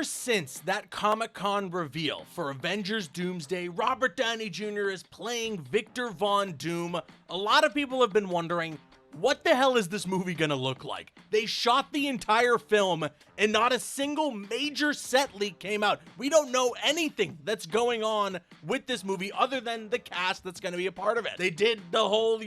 ever since that Comic-Con reveal for Avengers Doomsday, Robert Downey Jr. is playing Victor Von Doom. A lot of people have been wondering, what the hell is this movie gonna look like? They shot the entire film and not a single major set leak came out. We don't know anything that's going on with this movie other than the cast that's gonna be a part of it. They did the whole,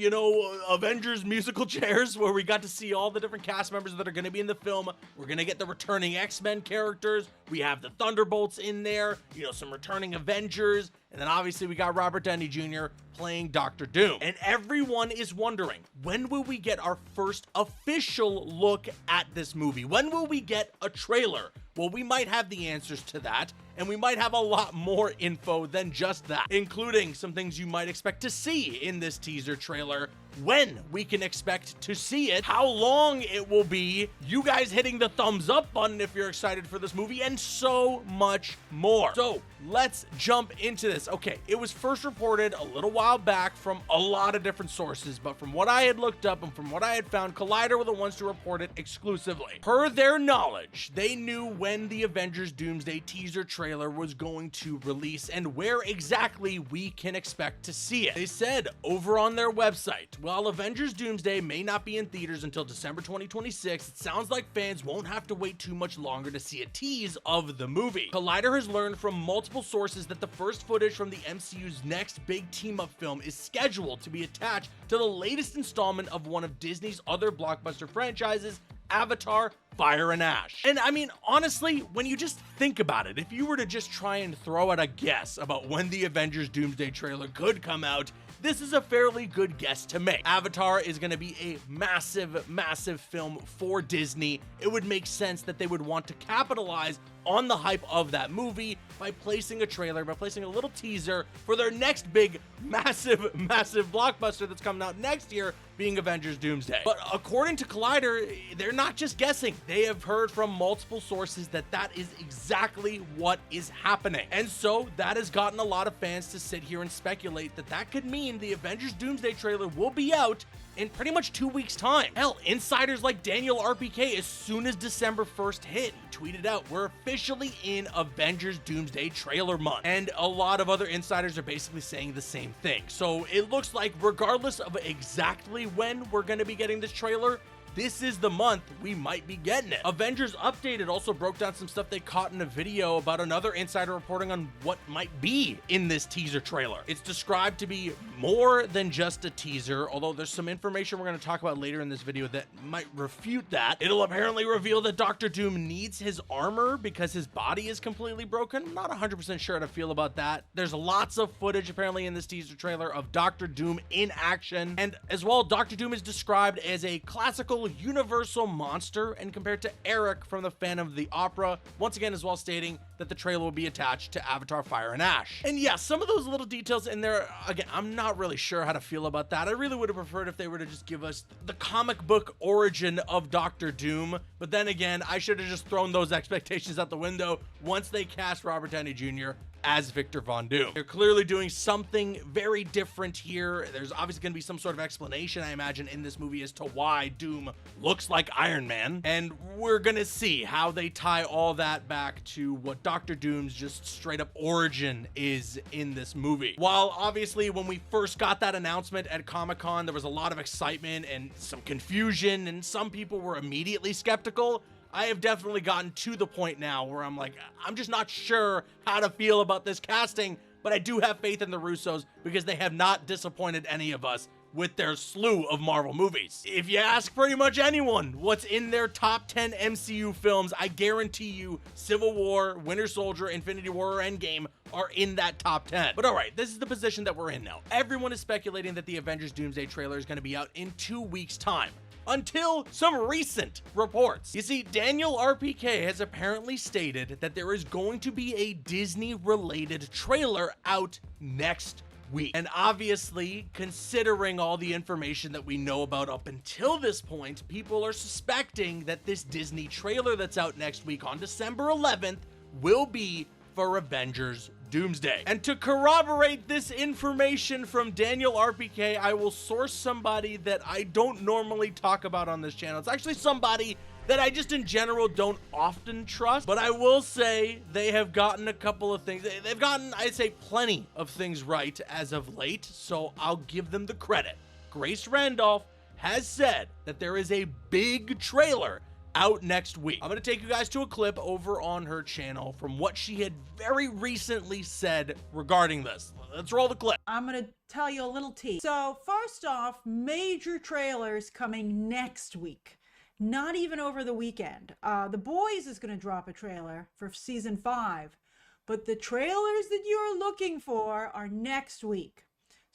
Avengers musical chairs where we got to see all the different cast members that are gonna be in the film. We're gonna get the returning X-Men characters. We have the Thunderbolts in there, some returning Avengers. And then obviously we got Robert Downey Jr. playing Dr. Doom. And everyone is wondering, when will we get our first official look at this movie? When will we get a trailer? Well, we might have the answers to that, and we might have a lot more info than just that, including some things you might expect to see in this teaser trailer, when we can expect to see it, how long it will be, you guys hitting the thumbs up button if you're excited for this movie, and so much more. So let's jump into this. Okay, it was first reported a little while back from a lot of different sources, but from what I had looked up and from what I had found, Collider were the ones to report it exclusively. Per their knowledge, they knew when the Avengers Doomsday teaser trailer was going to release and where exactly we can expect to see it. They said over on their website, while Avengers Doomsday may not be in theaters until December 2026, it sounds like fans won't have to wait too much longer to see a tease of the movie. Collider has learned from multiple sources that the first footage from the MCU's next big team-up film is scheduled to be attached to the latest installment of one of Disney's other blockbuster franchises, Avatar: Fire and Ash. And I mean, honestly, when you just think about it, if you were to just try and throw out a guess about when the Avengers Doomsday trailer could come out, this is a fairly good guess to make. Avatar is going to be a massive, massive film for Disney. It would make sense that they would want to capitalize on the hype of that movie by placing a trailer, by placing a little teaser for their next big, massive, massive blockbuster that's coming out next year, being Avengers Doomsday. But according to Collider, they're not just guessing. They have heard from multiple sources that that is exactly what is happening. And so that has gotten a lot of fans to sit here and speculate that that could mean the Avengers Doomsday trailer will be out in pretty much 2 weeks' time. Hell, insiders like Daniel RPK, as soon as December 1st hit, tweeted out, "We're officially in Avengers Doomsday trailer month." And a lot of other insiders are basically saying the same thing. So it looks like regardless of exactly when we're going to be getting this trailer, this is the month we might be getting it. Avengers Updated also broke down some stuff they caught in a video about another insider reporting on what might be in this teaser trailer. It's described to be more than just a teaser, although there's some information we're going to talk about later in this video that might refute that. It'll apparently reveal that Dr. Doom needs his armor because his body is completely broken. I'm not 100% sure how to feel about that. There's lots of footage apparently in this teaser trailer of Dr. Doom in action, and as well, Dr. Doom is described as a classical universal monster and compared to Eric from the Phantom of the Opera, once again as well stating that the trailer will be attached to Avatar: Fire and Ash. And yeah, some of those little details in there, again, I'm not really sure how to feel about that. I really would have preferred if they were to just give us the comic book origin of Dr. Doom, but then again, I should have just thrown those expectations out the window once they cast Robert Downey Jr. as Victor Von Doom. They're clearly doing something very different here. There's obviously going to be some sort of explanation, I imagine, in this movie as to why Doom looks like Iron Man, and we're going to see how they tie all that back to what Dr. Doom's just straight up origin is in this movie. While obviously when we first got that announcement at Comic-Con, there was a lot of excitement and some confusion, and some people were immediately skeptical. I have definitely gotten to the point now where I'm like, I'm just not sure how to feel about this casting, but I do have faith in the Russos because they have not disappointed any of us with their slew of Marvel movies. If you ask pretty much anyone what's in their top 10 MCU films, I guarantee you Civil War, Winter Soldier, Infinity War, or Endgame are in that top 10. But all right, this is the position that we're in now. Everyone is speculating that the Avengers Doomsday trailer is going to be out in 2 weeks' time, until some recent reports. You see, Daniel RPK has apparently stated that there is going to be a Disney-related trailer out next week. And obviously, considering all the information that we know about up until this point, people are suspecting that this Disney trailer that's out next week on December 11th will be for Avengers Doomsday. And to corroborate this information from Daniel RPK, I will source somebody that I don't normally talk about on this channel. It's actually somebody that I just in general don't often trust. But I will say they have gotten a couple of things. They've gotten, I'd say, plenty of things right as of late, so I'll give them the credit. Grace Randolph has said that there is a big trailer out next week. I'm going to take you guys to a clip over on her channel from what she had very recently said regarding this. Let's roll the clip. I'm going to tell you a little tease. So first off, major trailers coming next week. Not even over the weekend. The Boys is going to drop a trailer for season 5, but the trailers that you're looking for are next week.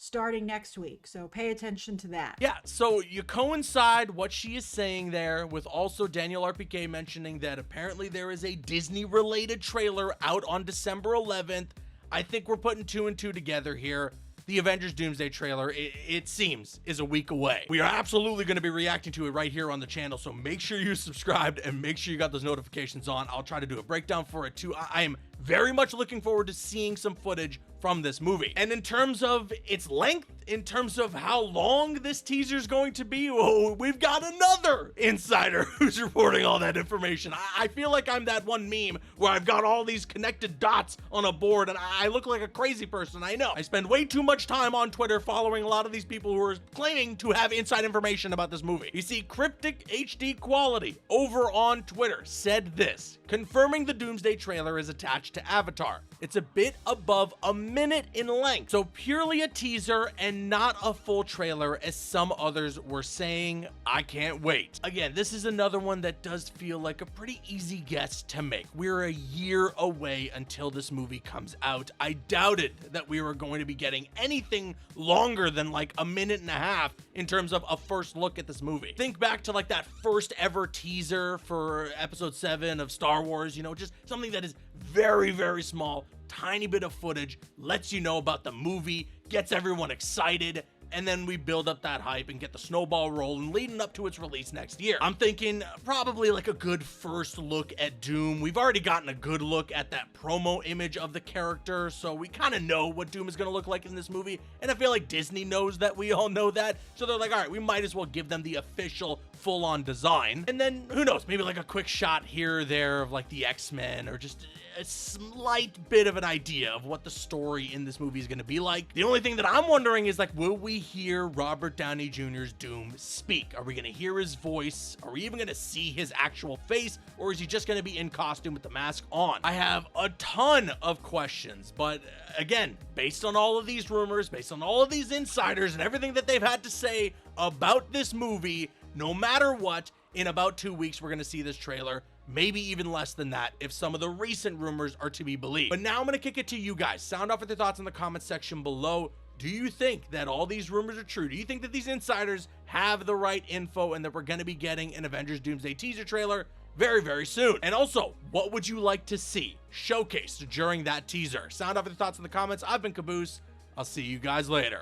Starting next week, so pay attention to that. Yeah, so you coincide what she is saying there with also Daniel RPK mentioning that apparently there is a Disney-related trailer out on December 11th. I think we're putting 2 and 2 together here. The Avengers Doomsday trailer, it seems, is a week away. We are absolutely going to be reacting to it right here on the channel, so make sure you subscribed and make sure you got those notifications on. I'll try to do a breakdown for it too. I am very much looking forward to seeing some footage from this movie. And in terms of its length, in terms of how long this teaser is going to be, oh, we've got another insider who's reporting all that information. I feel like I'm that one meme where I've got all these connected dots on a board and I look like a crazy person. I know. I spend way too much time on Twitter following a lot of these people who are claiming to have inside information about this movie. You see, Cryptic HD Quality over on Twitter said this, confirming the Doomsday trailer is attached to Avatar. It's a bit above a minute in length, so purely a teaser and not a full trailer as some others were saying. I can't wait. Again, this is another one that does feel like a pretty easy guess to make. We're a year away until this movie comes out. I doubted that we were going to be getting anything longer than like a minute and a half in terms of a first look at this movie. Think back to like that first ever teaser for episode 7 of Star Wars, you know, just something that is very, very small, tiny bit of footage, lets you know about the movie, gets everyone excited, and then we build up that hype and get the snowball rolling leading up to its release next year. I'm thinking probably like a good first look at Doom. We've already gotten a good look at that promo image of the character, so we kind of know what Doom is going to look like in this movie, and I feel like Disney knows that we all know that, so they're like, all right, we might as well give them the official full-on design, and then who knows, maybe like a quick shot here or there of like the X-Men, or just a slight bit of an idea of what the story in this movie is going to be like. The only thing that I'm wondering is like, will we hear Robert Downey Jr.'s Doom speak? Are we going to hear his voice? Are we even going to see his actual face? Or is he just going to be in costume with the mask on? I have a ton of questions, but again, based on all of these rumors, based on all of these insiders and everything that they've had to say about this movie, no matter what, in about 2 weeks, we're going to see this trailer. Maybe even less than that if some of the recent rumors are to be believed. But now I'm going to kick it to you guys. Sound off with your thoughts in the comment section below. Do you think that all these rumors are true? Do you think that these insiders have the right info and that we're going to be getting an Avengers Doomsday teaser trailer very, very soon? And also, what would you like to see showcased during that teaser? Sound off with your thoughts in the comments. I've been Caboose. I'll see you guys later.